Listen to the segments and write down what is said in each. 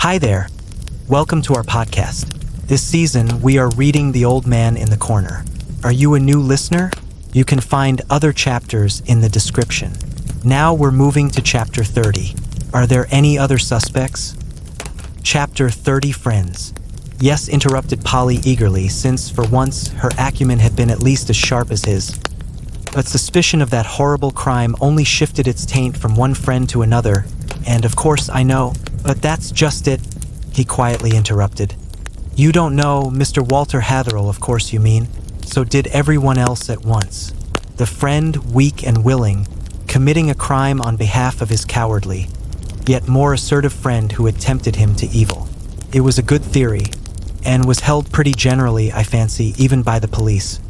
Hi there. Welcome to our podcast. This season, we are reading The Old Man in the Corner. Are you a new listener? You can find other chapters in the description. Now we're moving to Chapter 30. Are there any other suspects? Chapter 30, Friends. Yes, interrupted Polly eagerly, since, for once, her acumen had been at least as sharp as his. But suspicion of that horrible crime only shifted its taint from one friend to another, and of course I know, but that's just it, he quietly interrupted. You don't know Mr. Walter Hatherell, of course you mean, so did everyone else at once. The friend, weak and willing, committing a crime on behalf of his cowardly, yet more assertive friend who had tempted him to evil. It was a good theory, and was held pretty generally, I fancy, even by the police.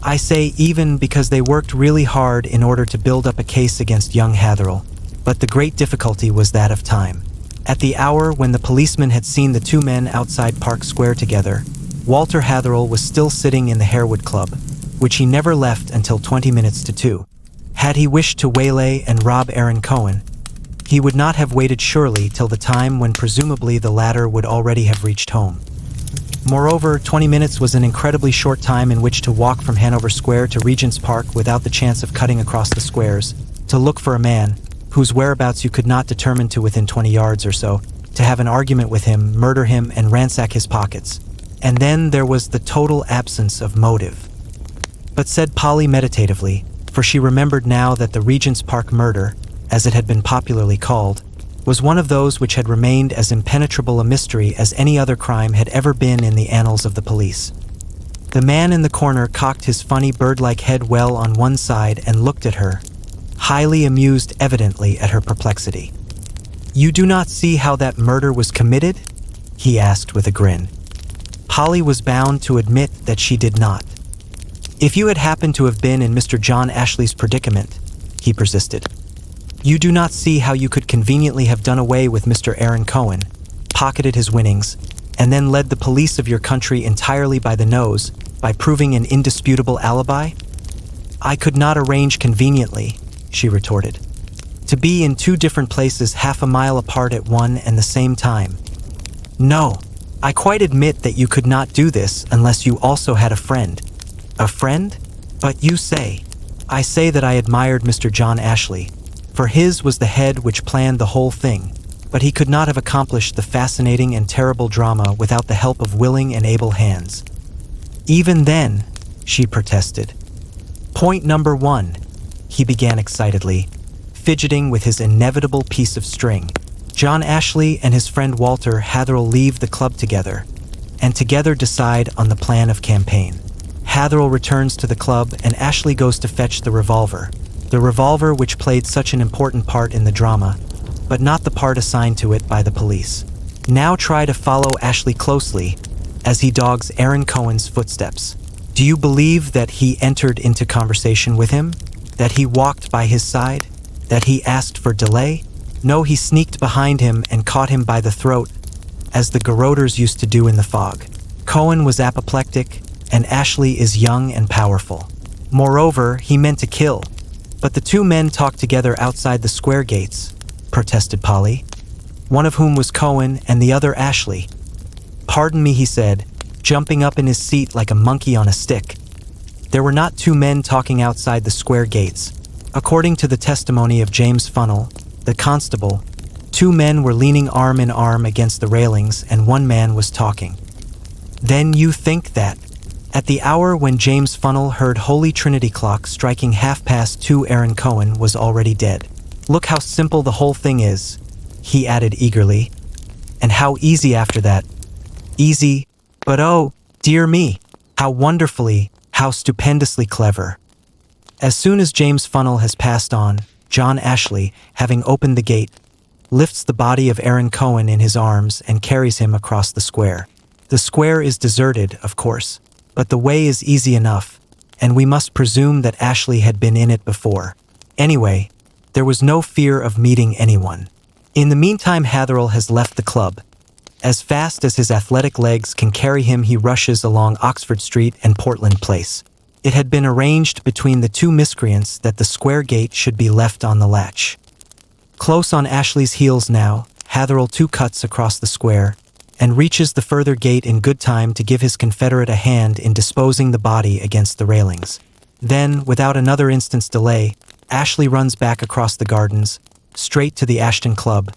I say even because they worked really hard in order to build up a case against young Hatherell, but the great difficulty was that of time. At the hour when the policeman had seen the two men outside Park Square together, Walter Hatherell was still sitting in the Harewood Club, which he never left until 20 minutes to 2. Had he wished to waylay and rob Aaron Cohen, he would not have waited surely till the time when presumably the latter would already have reached home. Moreover, 20 minutes was an incredibly short time in which to walk from Hanover Square to Regent's Park without the chance of cutting across the squares, to look for a man, whose whereabouts you could not determine to within 20 yards or so, to have an argument with him, murder him, and ransack his pockets. And then there was the total absence of motive. But said Polly meditatively, for she remembered now that the Regent's Park murder, as it had been popularly called, was one of those which had remained as impenetrable a mystery as any other crime had ever been in the annals of the police. The man in the corner cocked his funny bird-like head well on one side and looked at her, highly amused evidently at her perplexity. "You do not see how that murder was committed?" he asked with a grin. Polly was bound to admit that she did not. "If you had happened to have been in Mr. John Ashley's predicament," he persisted, "you do not see how you could conveniently have done away with Mr. Aaron Cohen, pocketed his winnings, and then led the police of your country entirely by the nose by proving an indisputable alibi?" "I could not arrange conveniently," she retorted, "to be in two different places half a mile apart at one and the same time. No, I quite admit that you could not do this unless you also had a friend." "A friend? But you say." "I say that I admired Mr. John Ashley, for his was the head which planned the whole thing, but he could not have accomplished the fascinating and terrible drama without the help of willing and able hands." "Even then," she protested. "Point number 1, he began excitedly, fidgeting with his inevitable piece of string. "John Ashley and his friend Walter Hatherell leave the club together, and together decide on the plan of campaign. Hatherell returns to the club and Ashley goes to fetch the revolver which played such an important part in the drama, but not the part assigned to it by the police. Now try to follow Ashley closely as he dogs Aaron Cohen's footsteps. Do you believe that he entered into conversation with him? That he walked by his side? That he asked for delay? No, he sneaked behind him and caught him by the throat, as the garroters used to do in the fog. Cohen was apoplectic, and Ashley is young and powerful. Moreover, he meant to kill. But the two men talked together outside the square gates," protested Polly, "one of whom was Cohen and the other Ashley." "Pardon me," he said, jumping up in his seat like a monkey on a stick. "There were not two men talking outside the square gates. According to the testimony of James Funnell, the constable, two men were leaning arm in arm against the railings and one man was talking." "Then you think that, at the hour when James Funnell heard Holy Trinity clock striking 2:30, Aaron Cohen was already dead. Look how simple the whole thing is," he added eagerly, "and how easy after that. Easy, but oh, dear me, how wonderfully, how stupendously clever. As soon as James Funnell has passed on, John Ashley, having opened the gate, lifts the body of Aaron Cohen in his arms and carries him across the square. The square is deserted, of course, but the way is easy enough, and we must presume that Ashley had been in it before. Anyway, there was no fear of meeting anyone. In the meantime, Hatherell has left the club. As fast as his athletic legs can carry him, he rushes along Oxford Street and Portland Place. It had been arranged between the two miscreants that the square gate should be left on the latch. Close on Ashley's heels now, Hatherell two cuts across the square, and reaches the further gate in good time to give his confederate a hand in disposing the body against the railings. Then, without another instant's delay, Ashley runs back across the gardens, straight to the Ashton Club,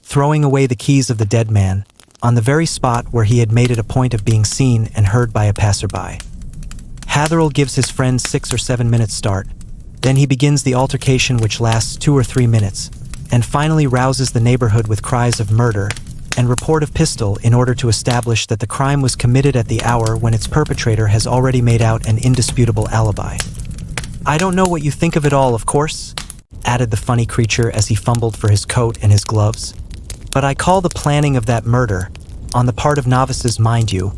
throwing away the keys of the dead man, on the very spot where he had made it a point of being seen and heard by a passerby. Hatherell gives his friend 6 or 7 minutes start, then he begins the altercation which lasts 2 or 3 minutes, and finally rouses the neighborhood with cries of murder and report of pistol in order to establish that the crime was committed at the hour when its perpetrator has already made out an indisputable alibi. "I don't know what you think of it all, of course," added the funny creature as he fumbled for his coat and his gloves, "but I call the planning of that murder, on the part of novices mind you,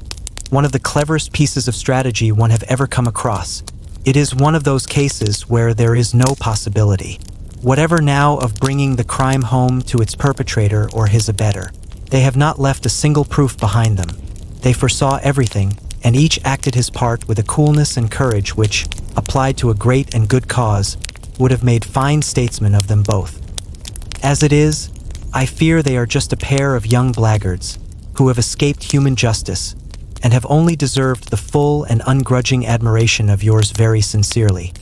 one of the cleverest pieces of strategy one have ever come across. It is one of those cases where there is no possibility, whatever now, of bringing the crime home to its perpetrator or his abettor. They have not left a single proof behind them. They foresaw everything, and each acted his part with a coolness and courage which, applied to a great and good cause, would have made fine statesmen of them both. As it is, I fear they are just a pair of young blackguards, who have escaped human justice, and have only deserved the full and ungrudging admiration of yours very sincerely."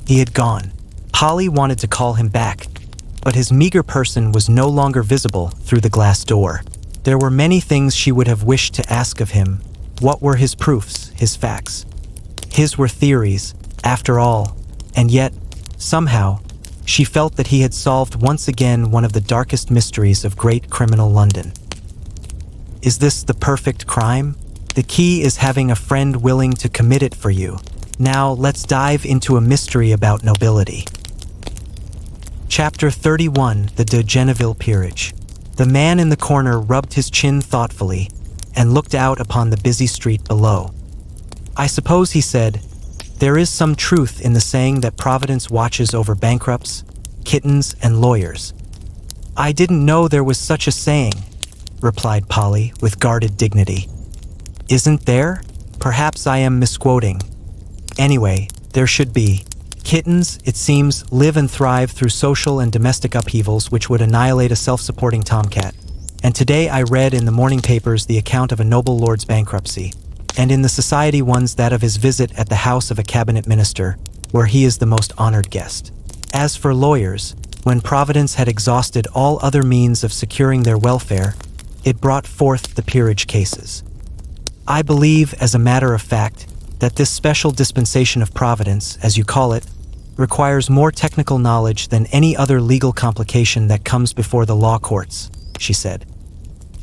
He had gone. Polly wanted to call him back, but his meager person was no longer visible through the glass door. There were many things she would have wished to ask of him. What were his proofs, his facts? His were theories, after all, and yet, somehow, she felt that he had solved once again one of the darkest mysteries of great criminal London. Is this the perfect crime? The key is having a friend willing to commit it for you. Now let's dive into a mystery about nobility. Chapter 31, The de Genneville Peerage. The man in the corner rubbed his chin thoughtfully and looked out upon the busy street below. "I suppose," he said, "there is some truth in the saying that Providence watches over bankrupts, kittens, and lawyers." "I didn't know there was such a saying," replied Polly with guarded dignity. "Isn't there? Perhaps I am misquoting. Anyway, there should be. Kittens, it seems, live and thrive through social and domestic upheavals which would annihilate a self-supporting tomcat. And today I read in the morning papers the account of a noble lord's bankruptcy, and in the society ones that of his visit at the house of a cabinet minister, where he is the most honored guest. As for lawyers, when Providence had exhausted all other means of securing their welfare, it brought forth the peerage cases. I believe, as a matter of fact, that this special dispensation of Providence, as you call it, requires more technical knowledge than any other legal complication that comes before the law courts," she said.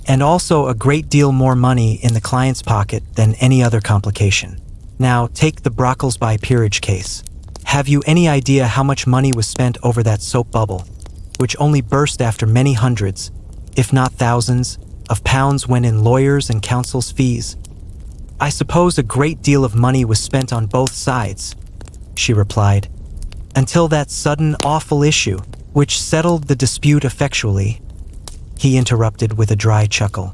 "And also a great deal more money in the client's pocket than any other complication. Now, take the Brocklesby peerage case. Have you any idea how much money was spent over that soap bubble, which only burst after many hundreds, if not thousands, of pounds went in lawyers' and counsel's fees?" "I suppose a great deal of money was spent on both sides," she replied, "until that sudden awful issue, which settled the dispute effectually." He interrupted with a dry chuckle.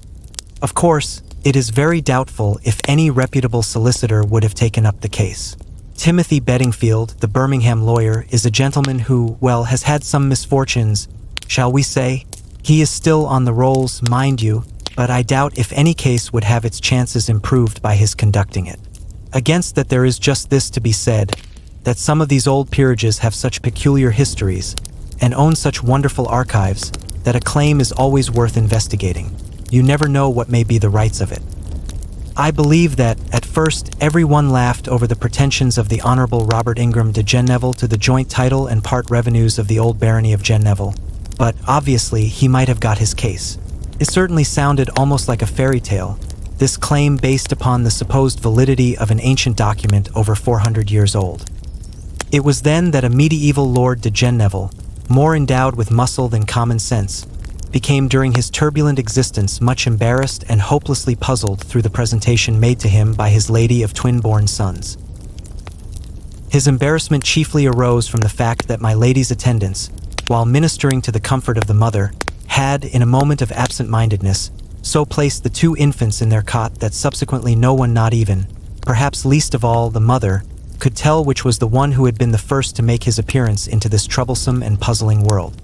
"Of course, it is very doubtful if any reputable solicitor would have taken up the case. Timothy Bedingfield, the Birmingham lawyer, is a gentleman who, well, has had some misfortunes, shall we say? He is still on the rolls, mind you, but I doubt if any case would have its chances improved by his conducting it. Against that there is just this to be said, that some of these old peerages have such peculiar histories, and own such wonderful archives, that a claim is always worth investigating. You never know what may be the rights of it. I believe that, at first, everyone laughed over the pretensions of the Honourable Robert Ingram de Genneville to the joint title and part revenues of the old barony of Genneville, but obviously he might have got his case. It certainly sounded almost like a fairy tale, this claim based upon the supposed validity of an ancient document over 400 years old. It was then that a medieval Lord de Genneville, more endowed with muscle than common sense, became during his turbulent existence much embarrassed and hopelessly puzzled through the presentation made to him by his lady of twin-born sons. His embarrassment chiefly arose from the fact that my lady's attendants, while ministering to the comfort of the mother, had, in a moment of absent-mindedness, so placed the 2 infants in their cot that subsequently no one, not even, perhaps least of all, the mother, could tell which was the one who had been the first to make his appearance into this troublesome and puzzling world.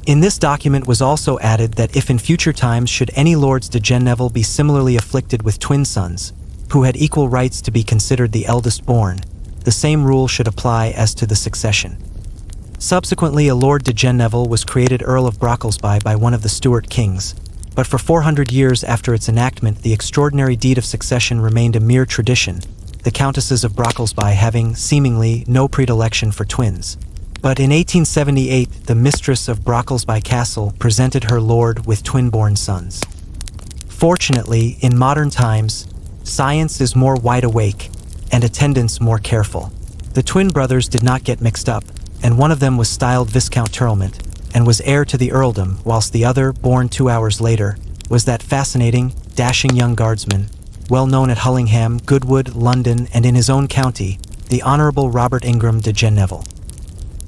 In this document was also added that if in future times should any Lords de Genneville be similarly afflicted with twin sons, who had equal rights to be considered the eldest born, the same rule should apply as to the succession. Subsequently, a Lord de Genneville was created Earl of Brocklesby by one of the Stuart kings, but for 400 years after its enactment the extraordinary deed of succession remained a mere tradition, the Countesses of Brocklesby having, seemingly, no predilection for twins. But in 1878 the mistress of Brocklesby Castle presented her lord with twin-born sons. Fortunately, in modern times, science is more wide awake, and attendants more careful. The twin brothers did not get mixed up, and one of them was styled Viscount Terrelmont, and was heir to the earldom, whilst the other, born 2 hours later, was that fascinating, dashing young guardsman, well known at Hullingham, Goodwood, London, and in his own county, the Honourable Robert Ingram de Genneville.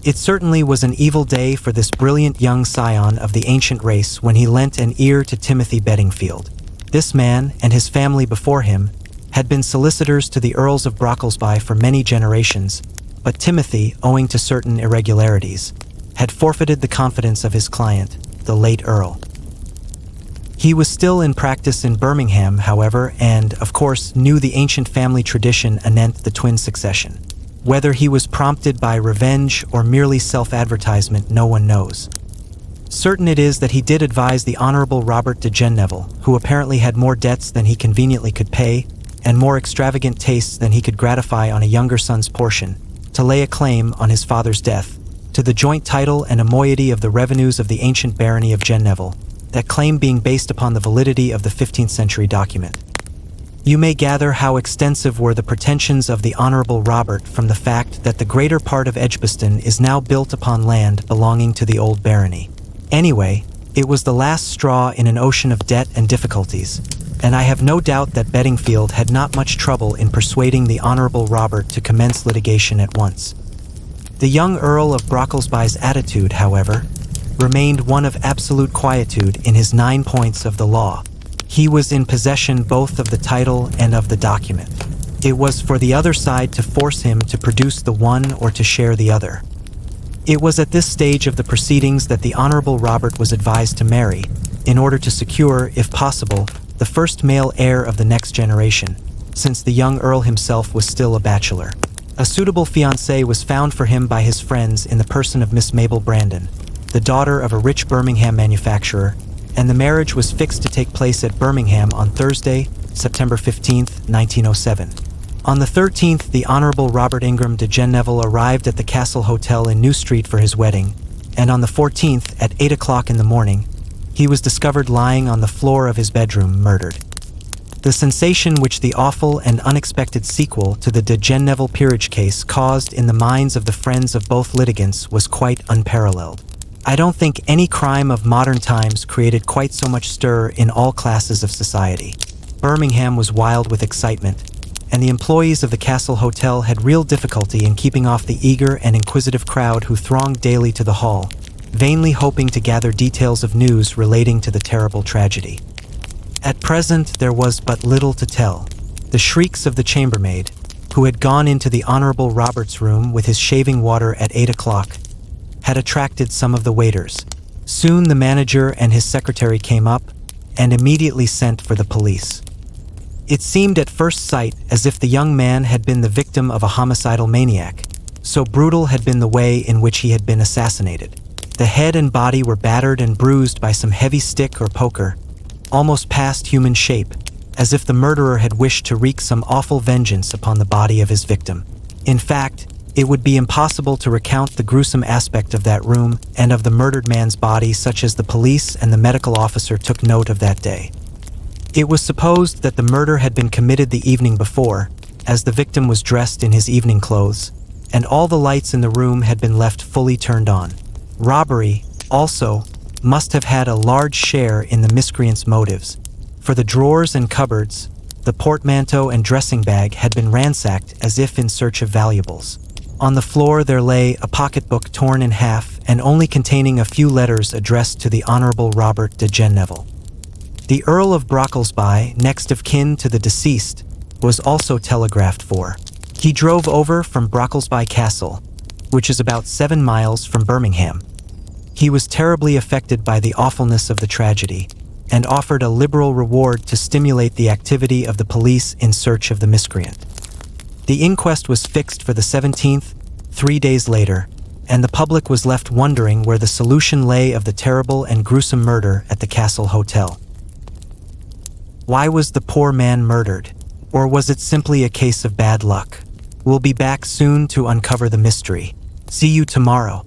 It certainly was an evil day for this brilliant young scion of the ancient race when he lent an ear to Timothy Bedingfield. This man, and his family before him, had been solicitors to the Earls of Brocklesby for many generations, but Timothy, owing to certain irregularities, had forfeited the confidence of his client, the late Earl. He was still in practice in Birmingham, however, and, of course, knew the ancient family tradition anent the twin succession. Whether he was prompted by revenge or merely self-advertisement, no one knows. Certain it is that he did advise the Honourable Robert de Genneville, who apparently had more debts than he conveniently could pay, and more extravagant tastes than he could gratify on a younger son's portion, to lay a claim, on his father's death, to the joint title and a moiety of the revenues of the ancient barony of Genneville, that claim being based upon the validity of the 15th century document. You may gather how extensive were the pretensions of the Honourable Robert from the fact that the greater part of Edgbaston is now built upon land belonging to the old barony. Anyway, it was the last straw in an ocean of debt and difficulties, and I have no doubt that Bedingfield had not much trouble in persuading the Honourable Robert to commence litigation at once. The young Earl of Brocklesby's attitude, however, remained one of absolute quietude in his 9 points of the law. He was in possession both of the title and of the document. It was for the other side to force him to produce the one or to share the other. It was at this stage of the proceedings that the Honourable Robert was advised to marry, in order to secure, if possible, the first male heir of the next generation, since the young Earl himself was still a bachelor. A suitable fiancée was found for him by his friends in the person of Miss Mabel Brandon, the daughter of a rich Birmingham manufacturer, and the marriage was fixed to take place at Birmingham on Thursday, September 15, 1907. On the 13th, the Honourable Robert Ingram de Genneville arrived at the Castle Hotel in New Street for his wedding, and on the 14th, at 8 o'clock in the morning, he was discovered lying on the floor of his bedroom, murdered. The sensation which the awful and unexpected sequel to the de Genneville peerage case caused in the minds of the friends of both litigants was quite unparalleled. I don't think any crime of modern times created quite so much stir in all classes of society. Birmingham was wild with excitement, and the employees of the Castle Hotel had real difficulty in keeping off the eager and inquisitive crowd who thronged daily to the hall, vainly hoping to gather details of news relating to the terrible tragedy. At present there was but little to tell. The shrieks of the chambermaid, who had gone into the Honourable Robert's room with his shaving water at 8 o'clock, had attracted some of the waiters. Soon the manager and his secretary came up, and immediately sent for the police. It seemed at first sight as if the young man had been the victim of a homicidal maniac, so brutal had been the way in which he had been assassinated. The head and body were battered and bruised by some heavy stick or poker, almost past human shape, as if the murderer had wished to wreak some awful vengeance upon the body of his victim. In fact, it would be impossible to recount the gruesome aspect of that room and of the murdered man's body such as the police and the medical officer took note of that day. It was supposed that the murder had been committed the evening before, as the victim was dressed in his evening clothes, and all the lights in the room had been left fully turned on. Robbery, also, must have had a large share in the miscreant's motives, for the drawers and cupboards, the portmanteau and dressing bag had been ransacked as if in search of valuables. On the floor there lay a pocketbook torn in half and only containing a few letters addressed to the Honourable Robert de Genneville. The Earl of Brocklesby, next of kin to the deceased, was also telegraphed for. He drove over from Brocklesby Castle, which is about 7 miles from Birmingham. He was terribly affected by the awfulness of the tragedy and offered a liberal reward to stimulate the activity of the police in search of the miscreant. The inquest was fixed for the 17th, 3 days later, and the public was left wondering where the solution lay of the terrible and gruesome murder at the Castle Hotel. Why was the poor man murdered? Or was it simply a case of bad luck? We'll be back soon to uncover the mystery. See you tomorrow.